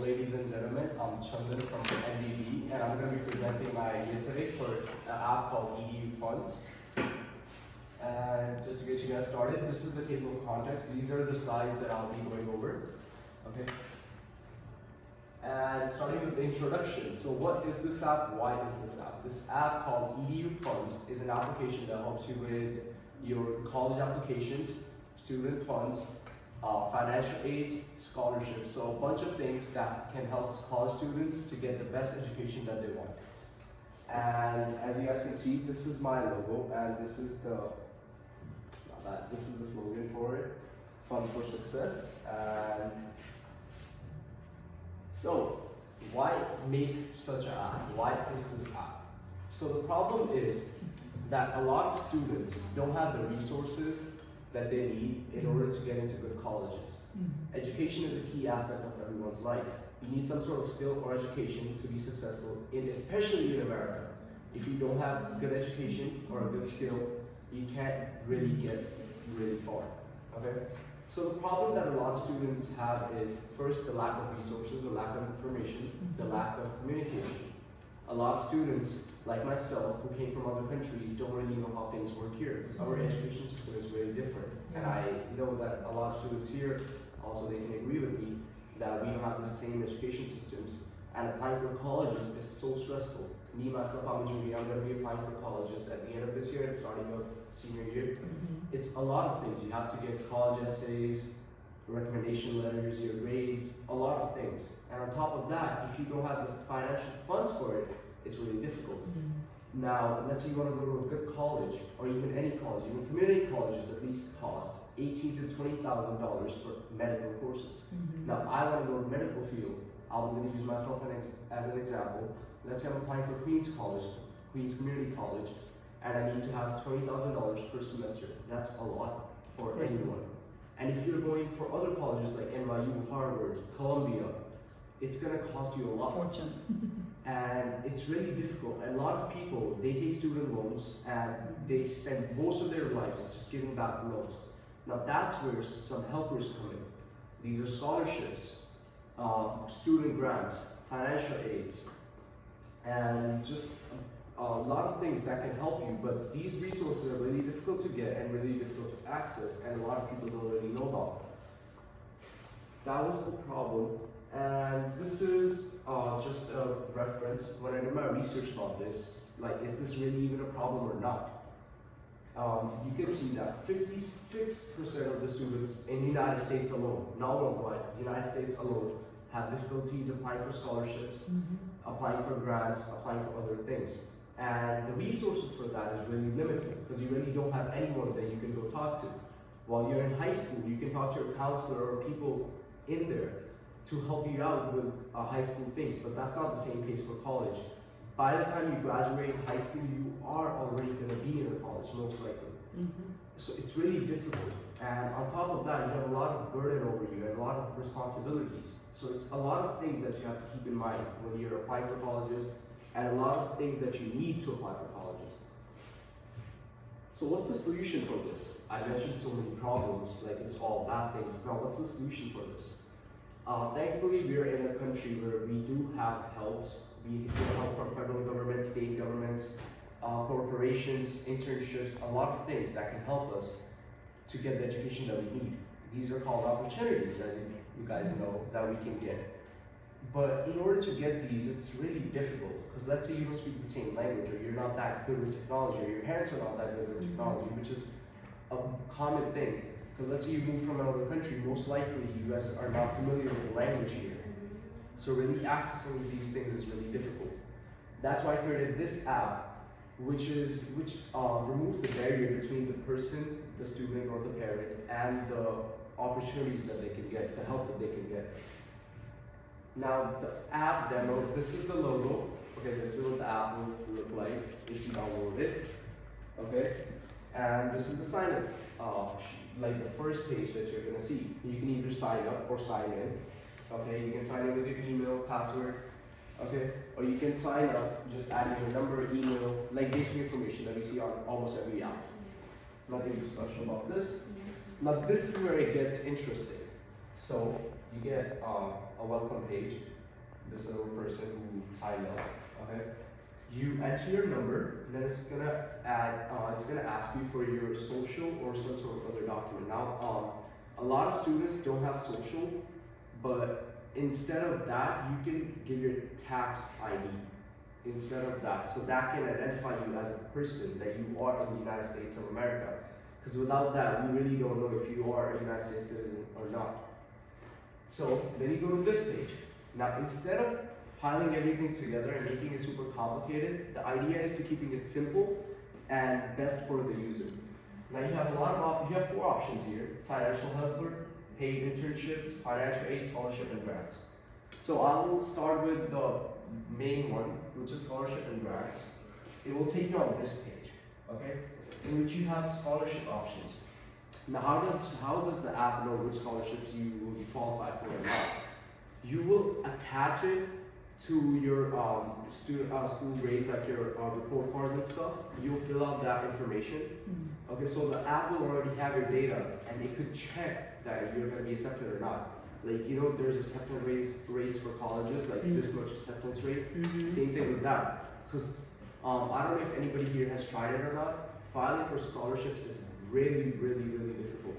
ladies and gentlemen, I'm Chandan from NBB, and I'm going to be presenting my idea today for an app called EDU Funds. And just to get you guys started, this is the table of contents. These are the slides that I'll be going over. Okay. And starting with the introduction. So what is this app? Why is this app? This app called EDU Funds is an application that helps you with your college applications, student funds, financial aid, scholarships. So a bunch of things that can help college students to get the best education that they want. And as you guys can see, this is my logo, and this is the slogan for it, Funds for Success. And so, why make such an app? Why is this app? So the problem is that a lot of students don't have the resources that they need in order to get into good colleges. Education is a key aspect of everyone's life. You need some sort of skill or education to be successful, especially in America. If you don't have good education or a good skill, you can't really get really far. Okay? So the problem that a lot of students have is first the lack of resources, the lack of information, the lack of communication. A lot of students, like myself, who came from other countries, don't really know how things work here because our education system is very different. And I know that a lot of students here, also they can agree with me, that we don't have the same education systems. And applying for colleges is so stressful. Me, myself, I'm a junior, I'm going to be applying for colleges at the end of this year and starting of senior year. It's a lot of things. You have to get college essays, recommendation letters, your grades, a lot of things. And on top of that, if you don't have the financial funds for it, it's really difficult. Now, let's say you want to go to a good college, or even any college, even community colleges at least cost $18,000 to $20,000 for medical courses. Now, I want to go to the medical field. I'm going to use myself as an example. Let's say I'm applying for Queens College, Queens Community College, and I need to have $20,000 per semester. That's a lot for anyone. And if you're going for other colleges like NYU, Harvard, Columbia, it's going to cost you a lot. Fortune. And it's really difficult. And a lot of people, they take student loans and they spend most of their lives just giving back loans. Now that's where some helpers come in. These are scholarships, student grants, financial aids, and just a lot of things that can help you, but these resources are really difficult to get and really difficult to access, and a lot of people don't really know about them. That was the problem, and this is just a reference. When I did my research about this, like, is this really even a problem or not? You can see that 56% of the students in the United States alone, not worldwide, the United States alone, have difficulties applying for scholarships, applying for grants, applying for other things. And the resources for that is really limited because you really don't have anyone that you can go talk to. While you're in high school, you can talk to a counselor or people in there to help you out with high school things, but that's not the same case for college. By the time you graduate high school, you are already going to be in a college, most likely. So it's really difficult. And on top of that, you have a lot of burden over you and a lot of responsibilities. So it's a lot of things that you have to keep in mind when you're applying for colleges, and a lot of things that you need to apply for colleges. So what's the solution for this? I mentioned so many problems, like it's all bad things. Now what's the solution for this? Thankfully, we're in a country where we do have helps. We get help from federal government, state governments, corporations, internships, a lot of things that can help us to get the education that we need. These are called opportunities, as you guys know, that we can get. But in order to get these, it's really difficult, because let's say you don't speak the same language, or you're not that good with technology, or your parents are not that good with technology, which is a common thing. Because let's say you move from another country, most likely you guys are not familiar with the language here. So really accessing these things is really difficult. That's why I created this app, which removes the barrier between the person, the student, or the parent, and the opportunities that they can get, the help that they can get. Now the app demo, this is the logo. Okay, this is what the app will look like if you download it. Okay, and this is the sign up, like the first page that you're gonna see. You can either sign up or sign in. Okay, you can sign in with your email, password. Okay, or you can sign up just adding your number, email, like basic information that we see on almost every app. Nothing too special about this. Now this is where it gets interesting. So you get a welcome page. this other person who signed up. Okay, you enter your number, and then it's gonna ask you for your social or some sort of other document. Now, a lot of students don't have social, but instead of that, you can give your tax ID instead of that, so that can identify you as a person that you are in the United States of America. Because without that, we really don't know if you are a United States citizen or not. So then you go to this page. Now, instead of piling everything together and making it super complicated, the idea is to keeping it simple and best for the user. Now you have you have 4 options here: financial helper, paid internships, financial aid, scholarship, and grants. So I will start with the main one, which is scholarship and grants. It will take you on this page, okay, in which you have scholarship options. Now, how does the app know which scholarships you will be qualified for or not? You will attach it to your school grades, like your report cards and stuff. You'll fill out that information. Okay, so the app will already have your data, and it could check that you're going to be accepted or not. Like, there's acceptance rates for colleges, like this much acceptance rate. Same thing with that. Because I don't know if anybody here has tried it or not. Filing for scholarships is really, really, really difficult.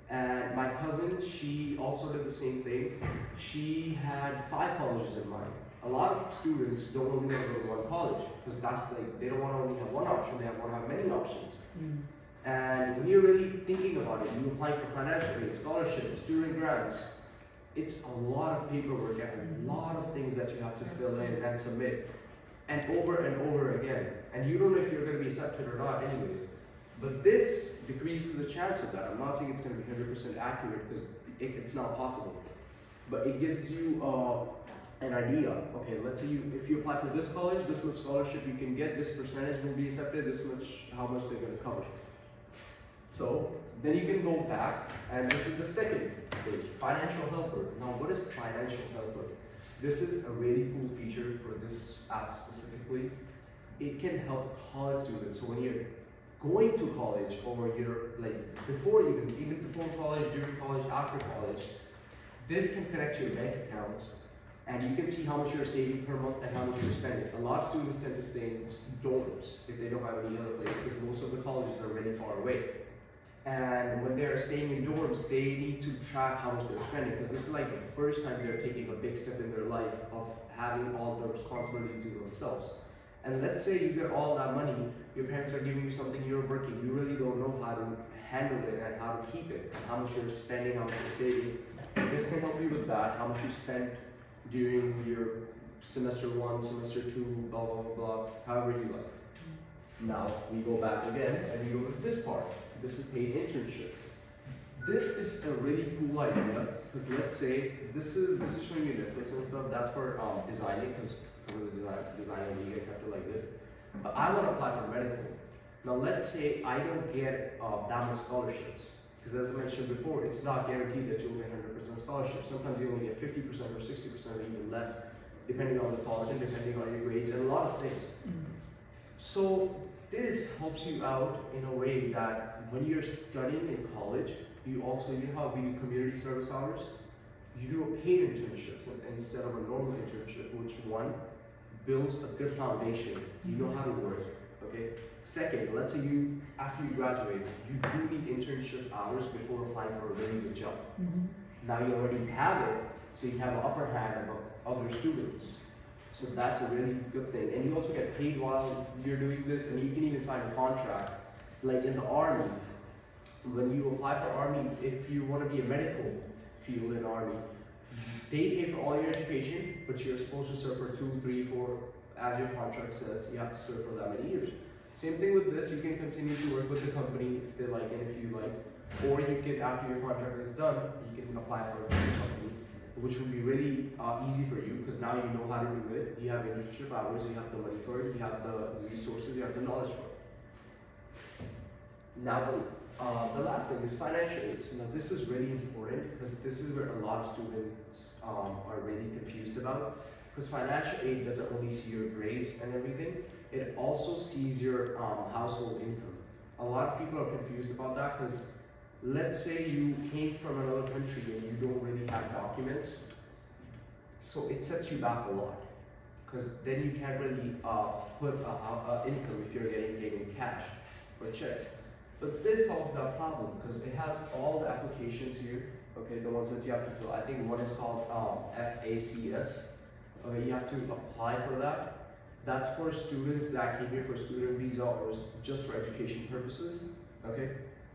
And my cousin, she also did the same thing. She had 5 colleges in mind. A lot of students don't only want to go to one college, because that's like, they don't want to only have one option, they want to have many options. And when you're really thinking about it, you apply for financial aid, scholarships, student grants, it's a lot of paperwork and a lot of things that you have to fill in and submit, and over again. And you don't know if you're going to be accepted or not anyways. But this decreases the chance of that. I'm not saying it's going to be 100% accurate, because it's not possible. But it gives you an idea. Okay, let's say if you apply for this college, this much scholarship you can get, this percentage will be accepted, this much, how much they're going to cover. So then you can go back, and this is the second page, financial helper. Now, what is financial helper? This is a really cool feature for this app specifically. It can help college students. So when you're going to college, or you're like even before college, during college, after college, this can connect to your bank accounts, and you can see how much you're saving per month and how much you're spending. A lot of students tend to stay in dorms if they don't have any other place, because most of the colleges are really far away. And when they're staying in dorms, they need to track how much they're spending, because this is like the first time they're taking a big step in their life of having all the responsibility to themselves. And let's say you get all that money, your parents are giving you something, you're working, you really don't know how to handle it and how to keep it, and how much you're spending, how much you're saving. This can help you with that, how much you spent during your semester 1, semester 2, blah, blah, blah, however you like. Now, we go back again, and we go to this part. This is paid internships. This is a really cool idea, because let's say, this is showing you Netflix and stuff, that's for designing, because with the design you get kept it like this. But I want to apply for medical. Now let's say I don't get that much scholarships, because as I mentioned before, it's not guaranteed that you'll get 100% scholarship. Sometimes you only get 50% or 60% or even less, depending on the college and depending on your grades and a lot of things. So this helps you out in a way that when you're studying in college, you know how we do community service hours? You do a paid internships instead of a normal internship, which one builds a good foundation. You know how to work, okay? Second, let's say after you graduate, you do need internship hours before applying for a really good job. Now you already have it, so you have an upper hand above other students. So that's a really good thing. And you also get paid while you're doing this, and you can even sign a contract. Like in the Army, when you apply for Army, if you want to be a medical field in Army, they pay for all your education, but you're supposed to serve for 2, 3, 4, as your contract says, you have to serve for that many years. Same thing with this, you can continue to work with the company if they like and if you like, or you can, after your contract is done, you can apply for a company, which will be really easy for you, because now you know how to do it, you have internship hours, you have the money for it, you have the resources, you have the knowledge for it. Now the last thing is financial aid. Now this is really important, because this is where a lot of students are really confused about, because financial aid doesn't only see your grades and everything, it also sees your household income. A lot of people are confused about that, because let's say you came from another country and you don't really have documents. So it sets you back a lot, because then you can't really put income if you're getting paid in cash or checks. But this solves that problem because it has all the applications here, okay, the ones that you have to fill. I think one is called FACS. Okay, you have to apply for that. That's for students that came here for student visa or just for education purposes, okay?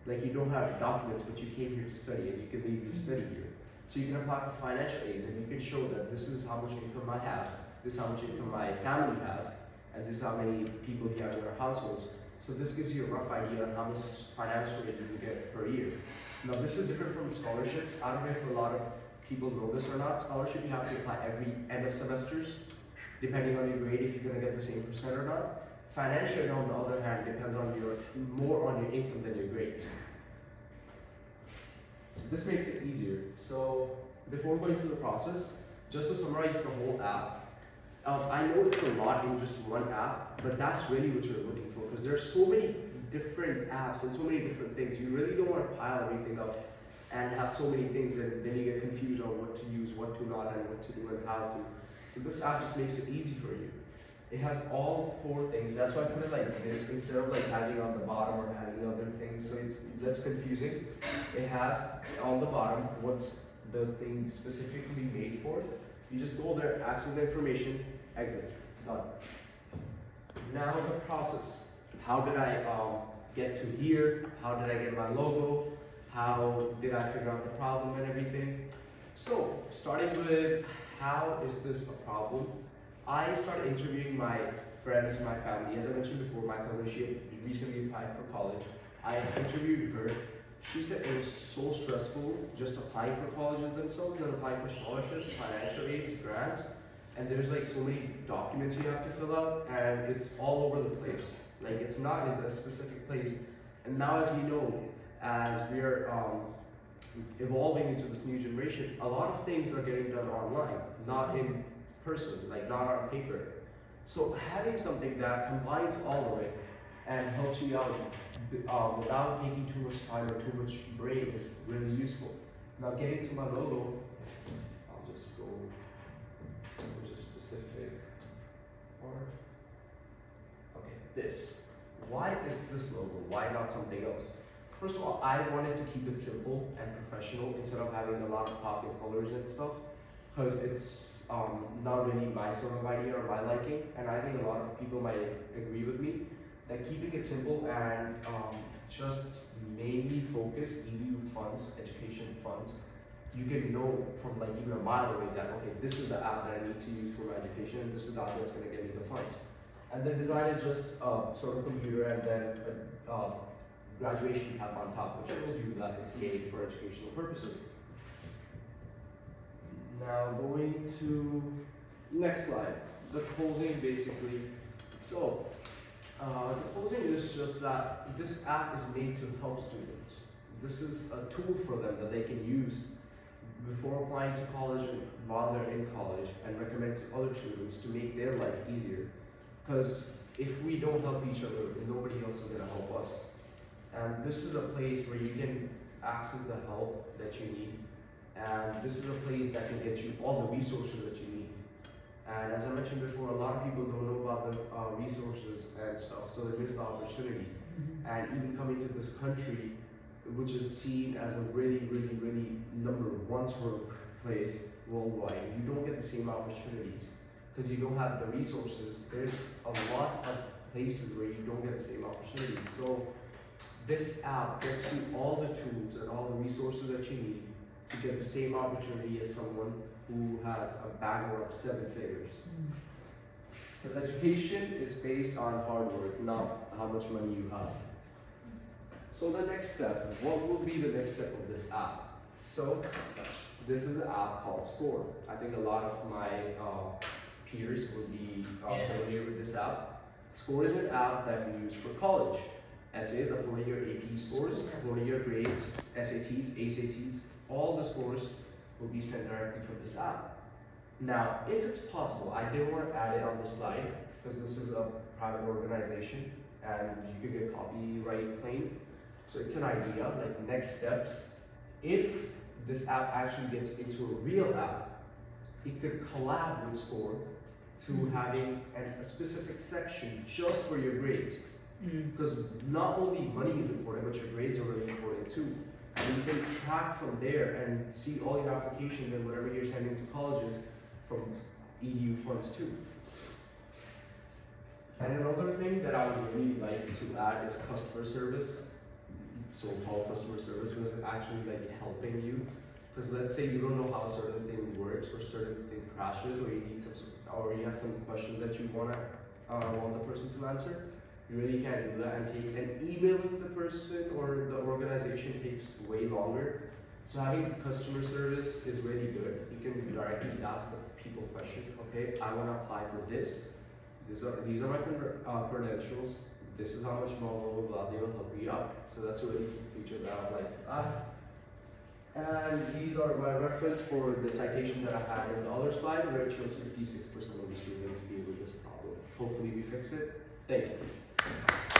Like you don't have documents, but you came here to study and you can legally study here. So you can apply for financial aid and you can show that this is how much income I have, this is how much income my family has, and this is how many people you have in our households. So this gives you a rough idea on how much financial aid you can get per year. Now this is different from scholarships. I don't know if a lot of people know this or not. Scholarship you have to apply every end of semesters, depending on your grade, if you're gonna get the same percent or not. Financial aid on the other hand depends on more on your income than your grade. So this makes it easier. So before going through the process, just to summarize the whole app, I know it's a lot in just one app, but that's really what you're looking for because there's so many different apps and so many different things. You really don't want to pile everything up and have so many things and then you get confused on what to use, what to not, and what to do and how to. So this app just makes it easy for you. It has all 4 things. That's why I put it like this instead of like having on the bottom or having other things. So it's less confusing. It has on the bottom what's the thing specifically made for. You just go there, access the information, exit, done. Now the process. How did I get to here? How did I get my logo? How did I figure out the problem and everything? So starting with how is this a problem? I started interviewing my friends, my family. As I mentioned before, my cousin, she had recently applied for college. I interviewed her. She said it was so stressful just applying for colleges themselves, then applying for scholarships, financial aids, grants, and there's like so many documents you have to fill out, and it's all over the place. Like it's not in a specific place. And now, as we know, as we're evolving into this new generation, a lot of things are getting done online, not in person, like not on paper. So having something that combines all of it and helps you out without taking too much time or too much brain is really useful. Now getting to my logo, I'll just go for a specific part. Okay, this. Why is this logo? Why not something else? First of all, I wanted to keep it simple and professional instead of having a lot of popping colors and stuff, because it's not really my sort of idea or my liking, and I think a lot of people might agree with me that keeping it simple and just mainly focus EDU funds, education funds, you can know from like even a mile away that okay, this is the app that I need to use for my education, and this is the app that's going to get me the funds. And the design is just sort of computer and then a graduation tab on top, which shows you that it's made for educational purposes. Now going to next slide, the closing basically. So the closing is just that this app is made to help students. This is a tool for them that they can use before applying to college and while they're in college, and recommend to other students to make their life easier. Because if we don't help each other, nobody else is going to help us. And this is a place where you can access the help that you need. And this is a place that can get you all the resources that you need. And as I mentioned before, a lot of people don't know about the resources and stuff, so they miss the opportunities. And even coming to this country, which is seen as a really, really, really number one sort of place worldwide, you don't get the same opportunities because you don't have the resources. There's a lot of places where you don't get the same opportunities. So this app gets you all the tools and all the resources that you need to get the same opportunity as someone who has a bagger of 7 figures. Because education is based on hard work, not how much money you have. So the next step, what will be the next step of this app? So this is an app called Score. I think a lot of my peers will be familiar with this app. Score is an app that you use for college. Essays, uploading your AP scores, uploading your grades, SATs, ACTs, all the scores will be sent directly from this app. Now, if it's possible, I didn't want to add it on the slide because this is a private organization and you could get copyright claim. So it's an idea, like next steps. If this app actually gets into a real app, It could collab with Score to having a specific section just for your grades. Because not only money is important, but your grades are really important too. And you can track from there and see all your applications and whatever you're sending to colleges from EDU funds too. And another thing that I would really like to add is customer service. So-called customer service was actually like helping you. Because let's say you don't know how a certain thing works or certain thing crashes, or you need some, or you have some question that you want the person to answer. You really can't do that, and emailing the person or the organization takes way longer. So having customer service is really good. You can directly ask the people question. Okay, I want to apply for this. These are my credentials. This is how much blah blah blah. They will help you out. So that's a really cool feature that I'd like to add. And these are my reference for the citation that I had in the other slide, where it shows 56% of the students deal with this problem. Hopefully we fix it. Thank you.